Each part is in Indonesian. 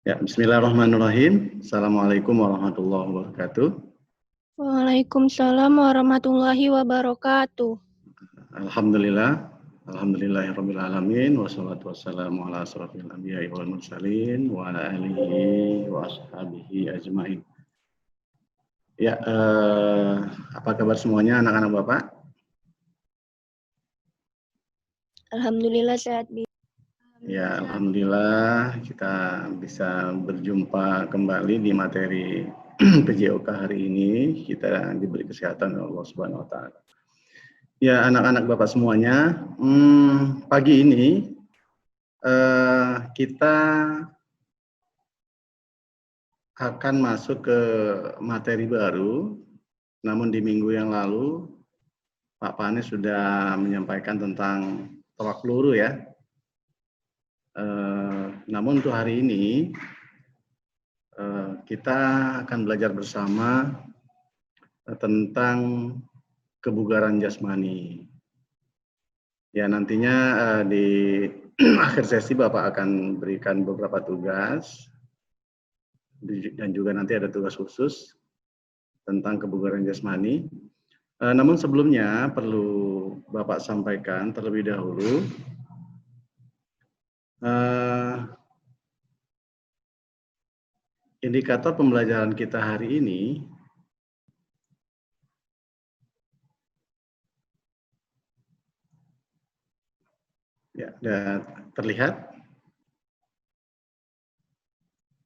Ya, bismillahirrahmanirrahim. Assalamualaikum warahmatullahi wabarakatuh. Waalaikumsalam warahmatullahi wabarakatuh. Alhamdulillah. Alhamdulillahirabbil alamin wassalatu wassalamu ala asrofil anbiya'i wal mursalin wa ala alihi wa ashabihi ajmain. Ya, apa kabar semuanya anak-anak Bapak? Alhamdulillah sehat. Ya, alhamdulillah kita bisa berjumpa kembali di materi PJOK hari ini. Kita diberi kesehatan oleh Allah Subhanahu wa taala. Ya, anak-anak Bapak semuanya, pagi ini kita akan masuk ke materi baru, namun di minggu yang lalu Pak Pane sudah menyampaikan tentang tolak peluru ya. Namun untuk hari ini kita akan belajar bersama tentang kebugaran jasmani. Ya, nantinya di akhir sesi Bapak akan berikan beberapa tugas dan juga nanti ada tugas khusus tentang kebugaran jasmani. Namun sebelumnya perlu Bapak sampaikan terlebih dahulu indikator pembelajaran kita hari ini ya, terlihat?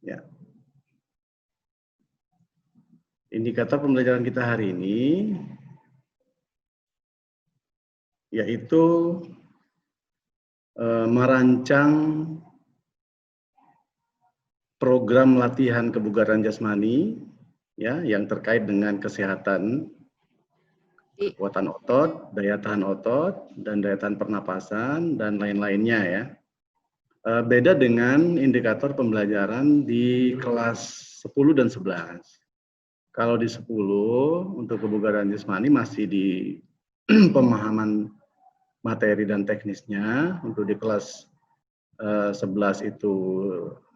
Ya. Indikator pembelajaran kita hari ini yaitu merancang program latihan kebugaran jasmani ya yang terkait dengan kesehatan, kekuatan otot, daya tahan otot, dan daya tahan pernapasan dan lain-lainnya ya. Beda dengan indikator pembelajaran di kelas 10 dan 11. Kalau di 10 untuk kebugaran jasmani masih di pemahaman materi dan teknisnya, untuk di kelas 11 itu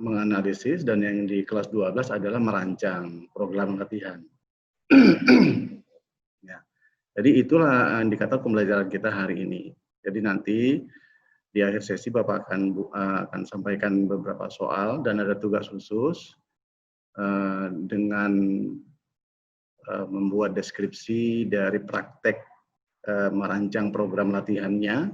menganalisis, dan yang di kelas 12 adalah merancang program latihan. Ya. Jadi itulah indikator pembelajaran kita hari ini. Jadi nanti di akhir sesi Bapak akan sampaikan beberapa soal dan ada tugas khusus dengan membuat deskripsi dari praktek merancang program latihannya,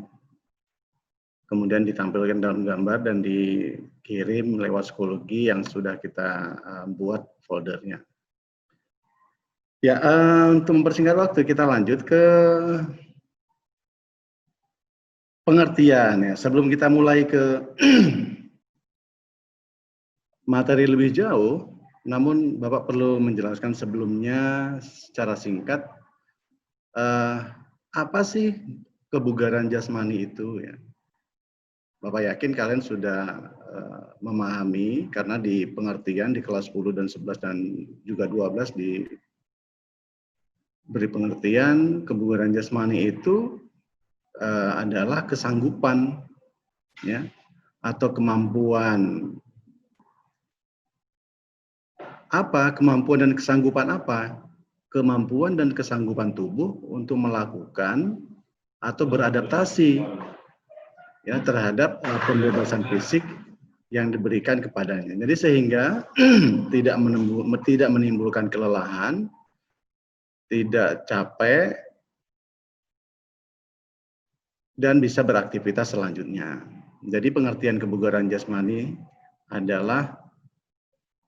kemudian ditampilkan dalam gambar dan dikirim lewat psikologi yang sudah kita buat foldernya. Ya, untuk mempersingkat waktu kita lanjut ke pengertian ya. Sebelum kita mulai ke materi lebih jauh, namun Bapak perlu menjelaskan sebelumnya secara singkat apa sih kebugaran jasmani itu ya. Bapak yakin kalian sudah memahami karena di pengertian di kelas 10 dan 11 dan juga 12 diberi pengertian kebugaran jasmani itu adalah kesanggupan ya atau kemampuan. Apa kemampuan dan kesanggupan apa? Kemampuan dan kesanggupan tubuh untuk melakukan atau beradaptasi ya terhadap pembebasan fisik yang diberikan kepadanya. Jadi sehingga tidak menimbulkan kelelahan, tidak capek, dan bisa beraktivitas selanjutnya. Jadi pengertian kebugaran jasmani adalah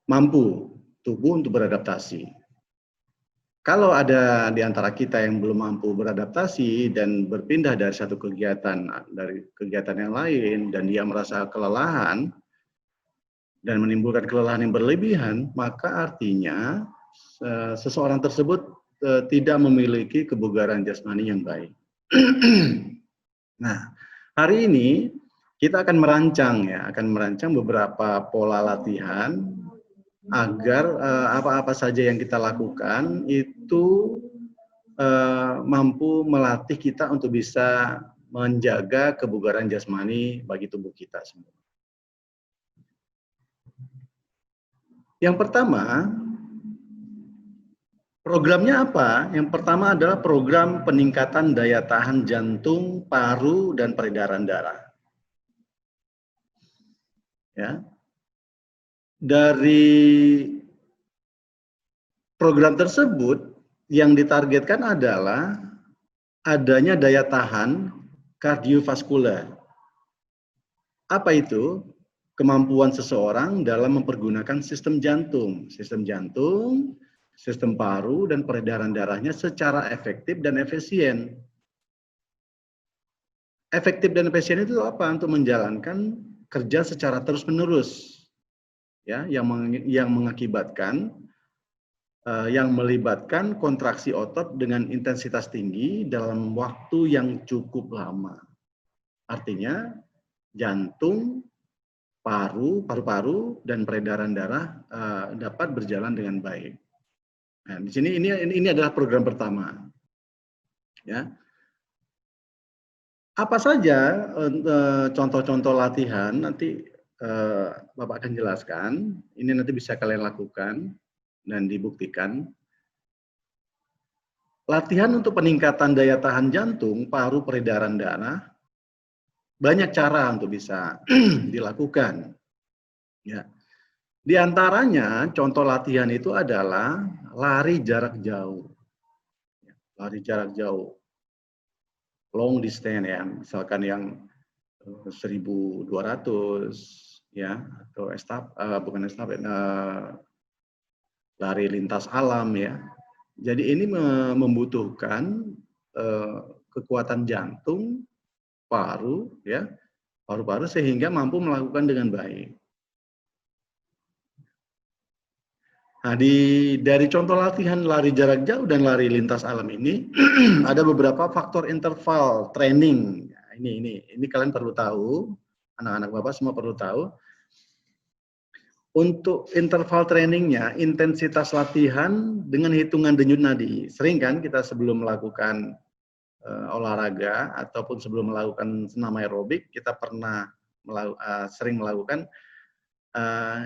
mampu tubuh untuk beradaptasi. Kalau ada di antara kita yang belum mampu beradaptasi dan berpindah dari satu kegiatan yang lain dan dia merasa kelelahan dan menimbulkan kelelahan yang berlebihan, maka artinya seseorang tersebut tidak memiliki kebugaran jasmani yang baik. Nah, hari ini kita akan merancang beberapa pola latihan agar apa-apa saja yang kita lakukan itu mampu melatih kita untuk bisa menjaga kebugaran jasmani bagi tubuh kita semua. Yang pertama, programnya apa? Yang pertama adalah program peningkatan daya tahan jantung, paru, dan peredaran darah. Ya. Dari program tersebut yang ditargetkan adalah adanya daya tahan kardiovaskuler. Apa itu? Kemampuan seseorang dalam mempergunakan sistem jantung, sistem paru, dan peredaran darahnya secara efektif dan efisien. Efektif dan efisien itu apa? Untuk menjalankan kerja secara terus-menerus, ya, yang mengakibatkan yang melibatkan kontraksi otot dengan intensitas tinggi dalam waktu yang cukup lama. Artinya jantung, paru-paru, dan peredaran darah dapat berjalan dengan baik. Nah, di sini ini adalah program pertama. Ya. Apa saja contoh-contoh latihan nanti Bapak akan jelaskan. Ini nanti bisa kalian lakukan dan dibuktikan. Latihan untuk peningkatan daya tahan jantung, paru, peredaran darah, banyak cara untuk bisa dilakukan. Ya. Di antaranya contoh latihan itu adalah lari jarak jauh. Lari jarak jauh. Long distance ya, misalkan yang 1.200 ya, atau bukan estafet, lari lintas alam ya. Jadi ini membutuhkan kekuatan jantung, paru ya, paru-paru sehingga mampu melakukan dengan baik. Nah, dari contoh latihan lari jarak jauh dan lari lintas alam ini ada beberapa faktor interval training. Ini kalian perlu tahu, anak-anak Bapak semua perlu tahu. Untuk interval trainingnya, intensitas latihan dengan hitungan denyut nadi. Sering kan kita sebelum melakukan olahraga ataupun sebelum melakukan senam aerobik, kita pernah sering melakukan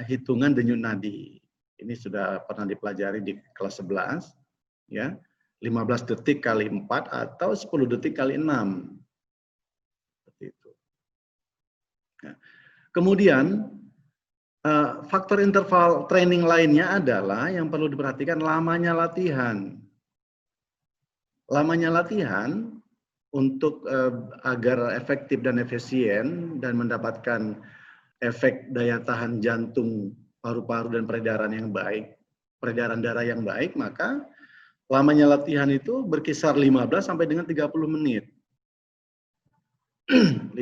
hitungan denyut nadi. Ini sudah pernah dipelajari di kelas 11, ya. 15 detik kali 4 atau 10 detik kali 6. Seperti itu. Nah, kemudian faktor interval training lainnya adalah yang perlu diperhatikan lamanya latihan. Lamanya latihan untuk agar efektif dan efisien dan mendapatkan efek daya tahan jantung, paru-paru, dan peredaran yang baik, peredaran darah yang baik, maka lamanya latihan itu berkisar 15 sampai dengan 30 menit. 15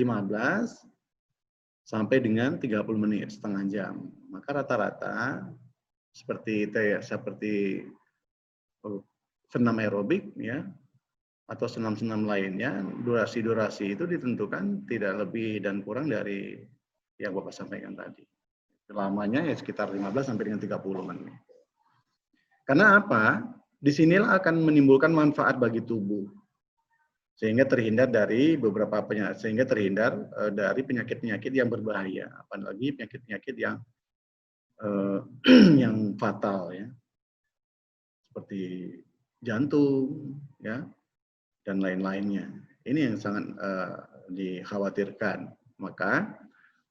sampai dengan 30 menit, setengah jam. Maka rata-rata seperti senam aerobik ya, atau senam-senam lainnya, durasi-durasi itu ditentukan tidak lebih dan kurang dari yang Bapak sampaikan tadi. Lamanya ya sekitar 15 sampai dengan 30 menit. Karena apa? Disinilah akan menimbulkan manfaat bagi tubuh. Sehingga terhindar dari beberapa penyakit, dari penyakit-penyakit yang berbahaya, apalagi penyakit-penyakit yang yang fatal ya. Seperti jantung ya dan lain-lainnya. Ini yang sangat dikhawatirkan. Maka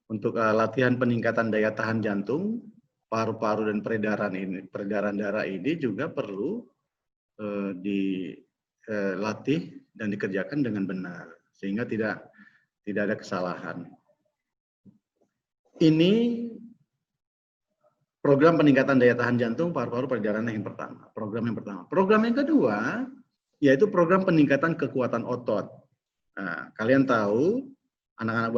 untuk latihan peningkatan daya tahan jantung, paru-paru, dan peredaran darah ini juga perlu dilatih dan dikerjakan dengan benar sehingga tidak ada kesalahan. Ini program peningkatan daya tahan jantung, paru-paru, peredaran yang pertama. Program yang pertama. Program yang kedua yaitu program peningkatan kekuatan otot. Nah, kalian tahu, anak-anak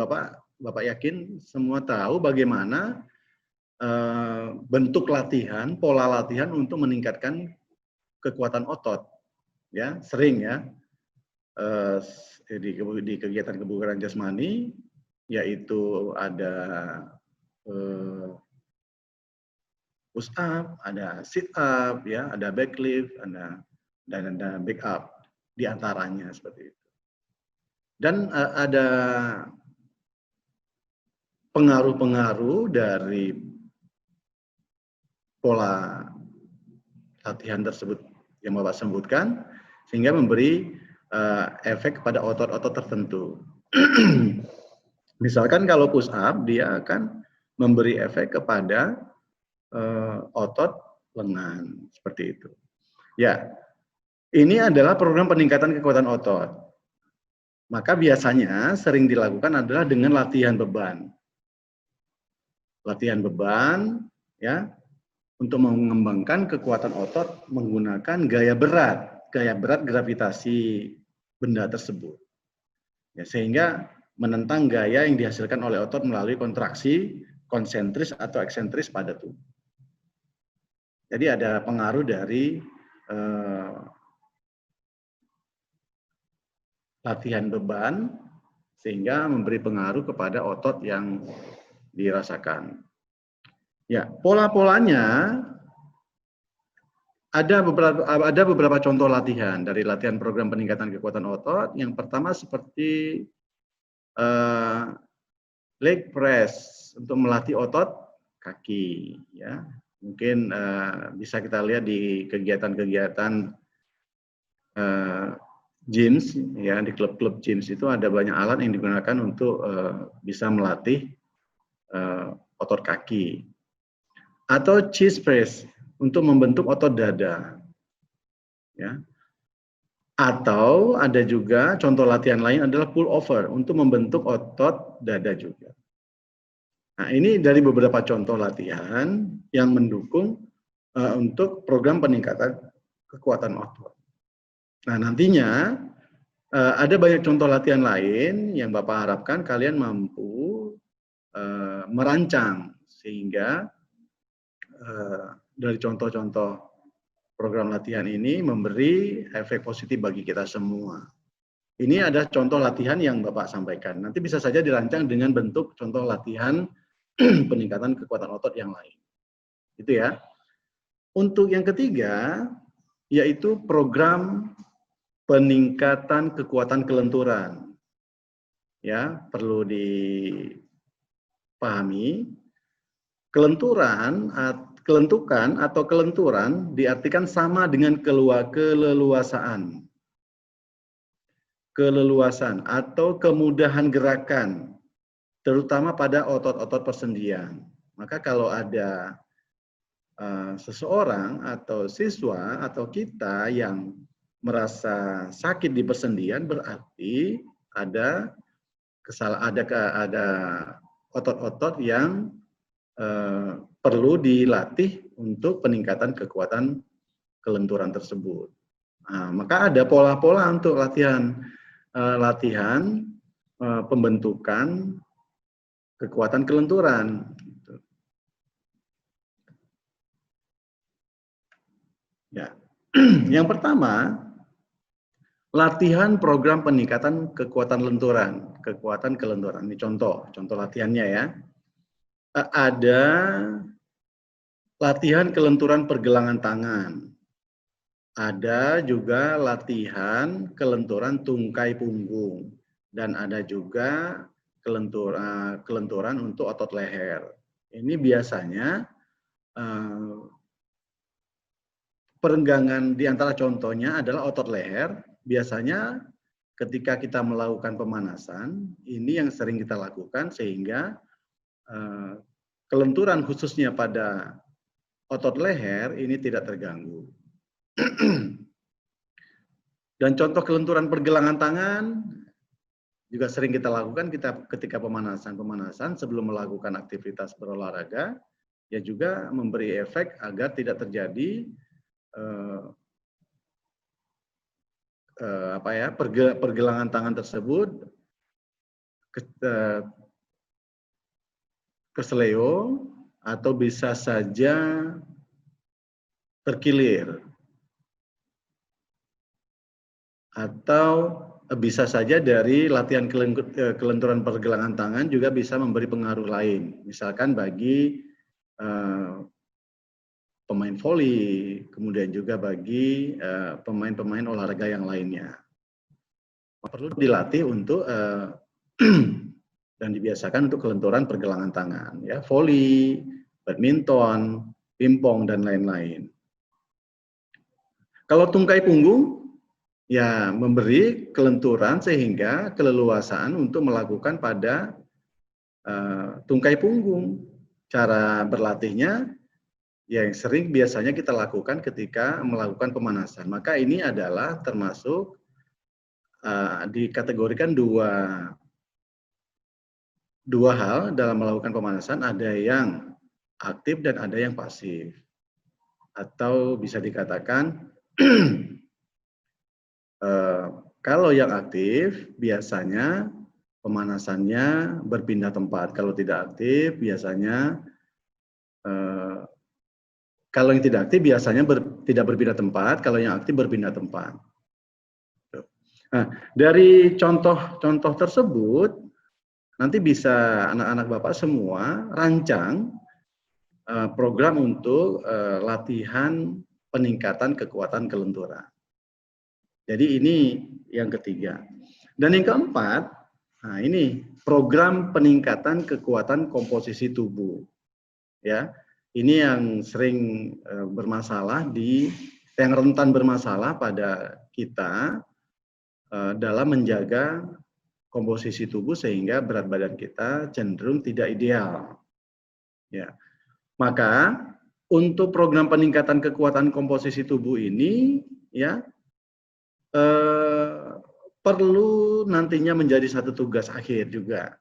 Bapak yakin semua tahu bagaimana bentuk latihan, pola latihan untuk meningkatkan kekuatan otot. Ya, sering ya di kegiatan kebugaran jasmani, yaitu ada push up, ada sit up, ya, ada back lift, dan ada back up di antaranya seperti itu. Dan ada pengaruh-pengaruh dari pola latihan tersebut yang Bapak sebutkan, sehingga memberi efek kepada otot-otot tertentu. Misalkan kalau push up, dia akan memberi efek kepada otot lengan, seperti itu. Ya, ini adalah program peningkatan kekuatan otot. Maka biasanya sering dilakukan adalah dengan latihan beban. Latihan beban, ya, untuk mengembangkan kekuatan otot menggunakan gaya berat gravitasi benda tersebut. Ya, sehingga menentang gaya yang dihasilkan oleh otot melalui kontraksi konsentris atau eksentris pada tubuh. Jadi ada pengaruh dari latihan beban sehingga memberi pengaruh kepada otot yang dirasakan. Ya, pola-polanya ada beberapa contoh latihan dari latihan program peningkatan kekuatan otot. Yang pertama seperti leg press untuk melatih otot kaki, ya. Mungkin bisa kita lihat di kegiatan-kegiatan gyms, ya, di klub-klub gyms itu ada banyak alat yang digunakan untuk bisa melatih otot kaki. Atau chest press untuk membentuk otot dada, ya. Atau ada juga contoh latihan lain adalah pull over untuk membentuk otot dada juga. Nah, ini dari beberapa contoh latihan yang mendukung untuk program peningkatan kekuatan otot. Nah, nantinya ada banyak contoh latihan lain yang Bapak harapkan kalian mampu merancang sehingga dari contoh-contoh program latihan ini memberi efek positif bagi kita semua. Ini ada contoh latihan yang Bapak sampaikan. Nanti bisa saja dirancang dengan bentuk contoh latihan peningkatan kekuatan otot yang lain. Itu ya. Untuk yang ketiga, yaitu program peningkatan kekuatan kelenturan. Ya, perlu dipahami. Kelentukan atau kelenturan diartikan sama dengan keleluasaan. Keleluasan atau kemudahan gerakan, terutama pada otot-otot persendian. Maka kalau ada seseorang atau siswa atau kita yang merasa sakit di persendian, berarti ada otot-otot yang perlu dilatih untuk peningkatan kekuatan kelenturan tersebut. Nah, maka ada pola-pola untuk latihan pembentukan kekuatan kelenturan. Ya, yang pertama latihan program peningkatan kekuatan kelenturan. Ini contoh latihannya ya. Ada latihan kelenturan pergelangan tangan. Ada juga latihan kelenturan tungkai punggung. Dan ada juga kelenturan untuk otot leher. Ini biasanya perenggangan di antara contohnya adalah otot leher. Biasanya ketika kita melakukan pemanasan, ini yang sering kita lakukan sehingga kelenturan khususnya pada otot leher ini tidak terganggu. Dan contoh kelenturan pergelangan tangan juga sering kita lakukan ketika pemanasan sebelum melakukan aktivitas berolahraga, ya juga memberi efek agar tidak terjadi pergelangan tangan tersebut keseleo atau bisa saja terkilir atau bisa saja dari latihan kelenturan pergelangan tangan juga bisa memberi pengaruh lain, misalkan bagi pemain voli, kemudian juga bagi pemain-pemain olahraga yang lainnya. Perlu dilatih untuk dan dibiasakan untuk kelenturan pergelangan tangan, ya, voli, badminton, pimpong, dan lain-lain. Kalau tungkai punggung, ya memberi kelenturan sehingga keleluasaan untuk melakukan pada tungkai punggung. Cara berlatihnya yang sering biasanya kita lakukan ketika melakukan pemanasan. Maka ini adalah termasuk dikategorikan dua hal dalam melakukan pemanasan, ada yang aktif dan ada yang pasif. Atau bisa dikatakan kalau yang aktif biasanya pemanasannya berpindah tempat. Kalau tidak aktif biasanya kalau yang tidak aktif biasanya tidak berpindah tempat, kalau yang aktif berpindah tempat. Nah, dari contoh-contoh tersebut nanti bisa anak-anak Bapak semua rancang program untuk latihan peningkatan kekuatan kelenturan. Jadi ini yang ketiga. Dan yang keempat, nah ini program peningkatan kekuatan komposisi tubuh. Ya, ini yang sering bermasalah yang rentan bermasalah pada kita dalam menjaga komposisi tubuh sehingga berat badan kita cenderung tidak ideal. Ya. Maka untuk program peningkatan kekuatan komposisi tubuh ini ya perlu nantinya menjadi satu tugas akhir juga.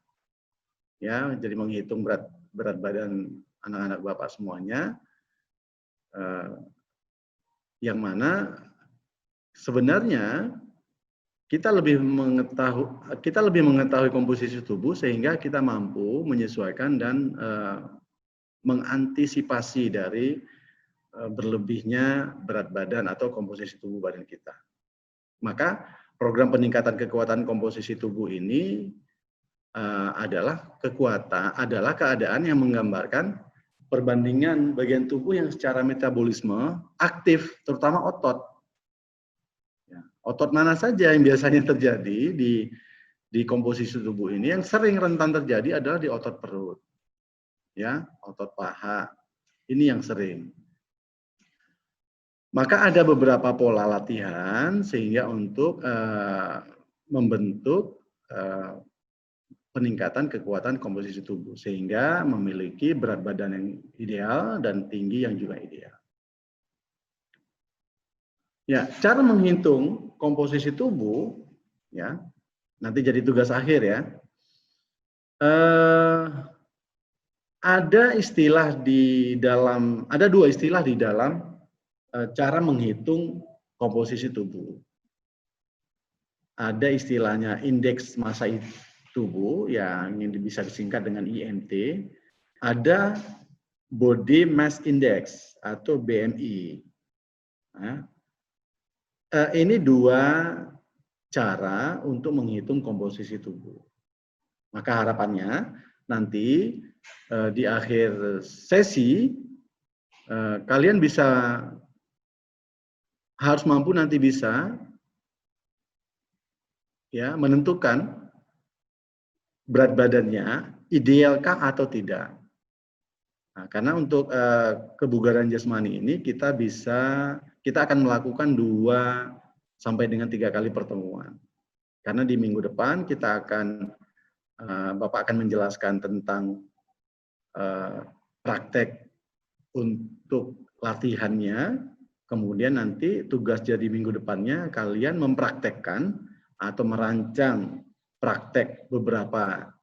Ya, jadi menghitung berat badan anak-anak Bapak semuanya, yang mana sebenarnya kita lebih mengetahui komposisi tubuh sehingga kita mampu menyesuaikan dan mengantisipasi dari berlebihnya berat badan atau komposisi tubuh badan kita. Maka program peningkatan kekuatan komposisi tubuh ini adalah keadaan yang menggambarkan perbandingan bagian tubuh yang secara metabolisme aktif, terutama otot. Ya, otot mana saja yang biasanya terjadi di komposisi tubuh ini? Yang sering rentan terjadi adalah di otot perut, ya, otot paha. Ini yang sering. Maka ada beberapa pola latihan sehingga untuk membentuk peningkatan kekuatan komposisi tubuh sehingga memiliki berat badan yang ideal dan tinggi yang juga ideal. Ya, cara menghitung komposisi tubuh ya nanti jadi tugas akhir ya. Ada dua istilah di dalam cara menghitung komposisi tubuh. Ada istilahnya indeks massa tubuh yang bisa disingkat dengan IMT. Ada body mass index atau BMI. Nah, ini dua cara untuk menghitung komposisi tubuh. Maka harapannya nanti di akhir sesi kalian harus mampu nanti bisa ya menentukan berat badannya idealkah atau tidak. Nah, karena untuk kebugaran jasmani ini kita akan melakukan 2 sampai dengan 3 kali pertemuan. Karena di minggu depan Bapak akan menjelaskan tentang praktek untuk latihannya. Kemudian nanti tugas jadi minggu depannya kalian mempraktekkan atau merancang praktek beberapa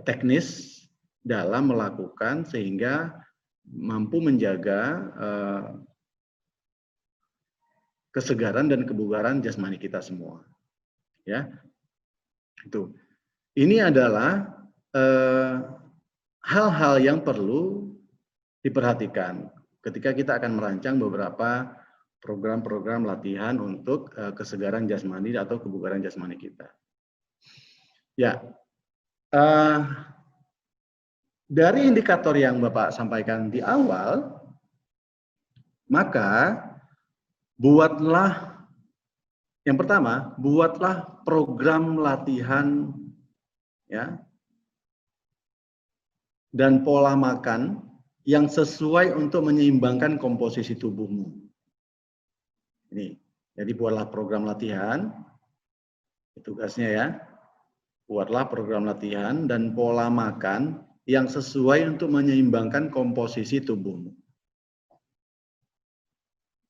teknis dalam melakukan sehingga mampu menjaga kesegaran dan kebugaran jasmani kita semua. Ya, itu. Ini adalah hal-hal yang perlu diperhatikan ketika kita akan merancang beberapa program-program latihan untuk kesegaran jasmani atau kebugaran jasmani kita. Ya, dari indikator yang Bapak sampaikan di awal, maka yang pertama, buatlah program latihan ya dan pola makan yang sesuai untuk menyeimbangkan komposisi tubuhmu. Ini, jadi buatlah program latihan, tugasnya ya, buatlah program latihan dan pola makan yang sesuai untuk menyeimbangkan komposisi tubuhmu.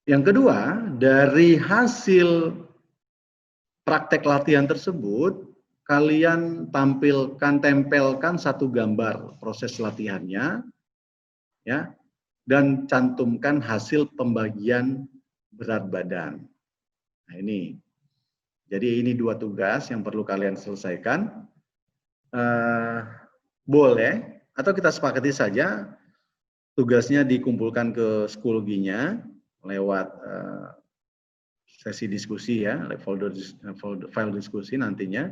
Yang kedua, dari hasil praktek latihan tersebut, kalian tempelkan satu gambar proses latihannya, ya, dan cantumkan hasil pembagian berat badan. Nah ini, jadi ini 2 tugas yang perlu kalian selesaikan. Boleh, atau kita sepakati saja tugasnya dikumpulkan ke Schoology-nya lewat sesi diskusi ya, file diskusi nantinya.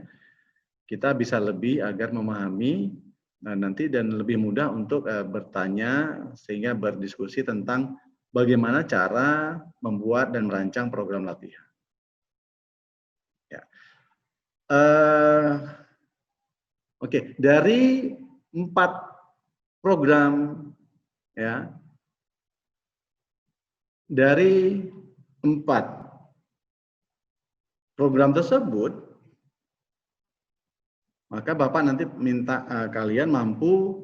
Kita bisa lebih agar memahami nanti dan lebih mudah untuk bertanya sehingga berdiskusi tentang bagaimana cara membuat dan merancang program latihan. Ya. Oke, dari 4 program ya, dari 4 program tersebut, maka Bapak nanti minta kalian mampu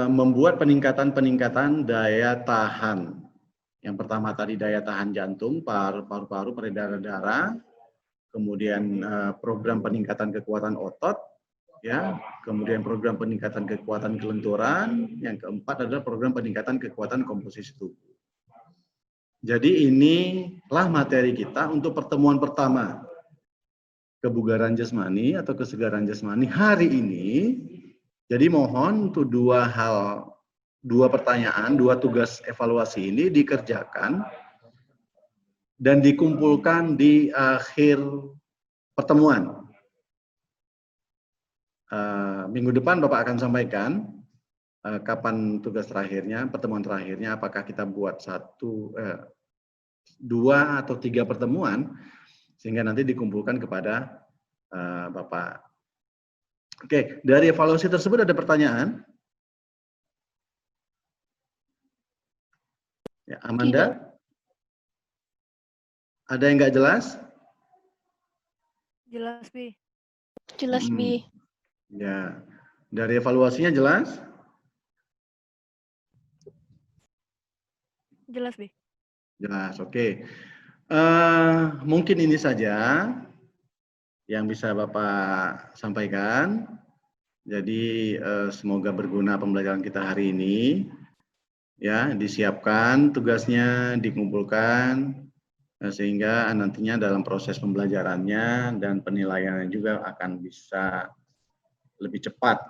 membuat peningkatan daya tahan. Yang pertama tadi daya tahan jantung, paru-paru, peredaran darah, kemudian program peningkatan kekuatan otot, ya, kemudian program peningkatan kekuatan kelenturan, yang keempat adalah program peningkatan kekuatan komposisi tubuh. Jadi inilah materi kita untuk pertemuan pertama kebugaran jasmani atau kesegaran jasmani hari ini. Jadi mohon untuk 2 pertanyaan, 2 tugas evaluasi ini dikerjakan dan dikumpulkan di akhir pertemuan. Minggu depan Bapak akan sampaikan kapan tugas terakhirnya, pertemuan terakhirnya, apakah kita buat 2 atau 3 pertemuan, sehingga nanti dikumpulkan kepada Bapak. Oke, dari evaluasi tersebut ada pertanyaan? Ya, Amanda? Tidak. Ada yang nggak jelas? Jelas, Bi. Jelas, Bi. Ya, dari evaluasinya jelas? Jelas, Bi. Jelas, oke. Mungkin ini saja yang bisa Bapak sampaikan. Jadi semoga berguna pembelajaran kita hari ini. Ya, disiapkan tugasnya, dikumpulkan, sehingga nantinya dalam proses pembelajarannya dan penilaiannya juga akan bisa lebih cepat.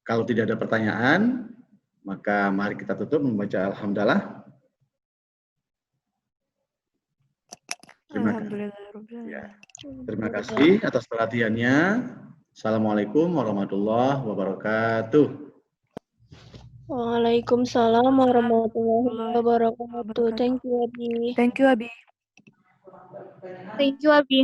Kalau tidak ada pertanyaan, maka mari kita tutup membaca Alhamdulillah. Terima kasih atas perhatiannya. Assalamualaikum warahmatullahi wabarakatuh. Waalaikumsalam warahmatullahi wabarakatuh. Thank you, Abi. Thank you, Abi. Thank you, Abi.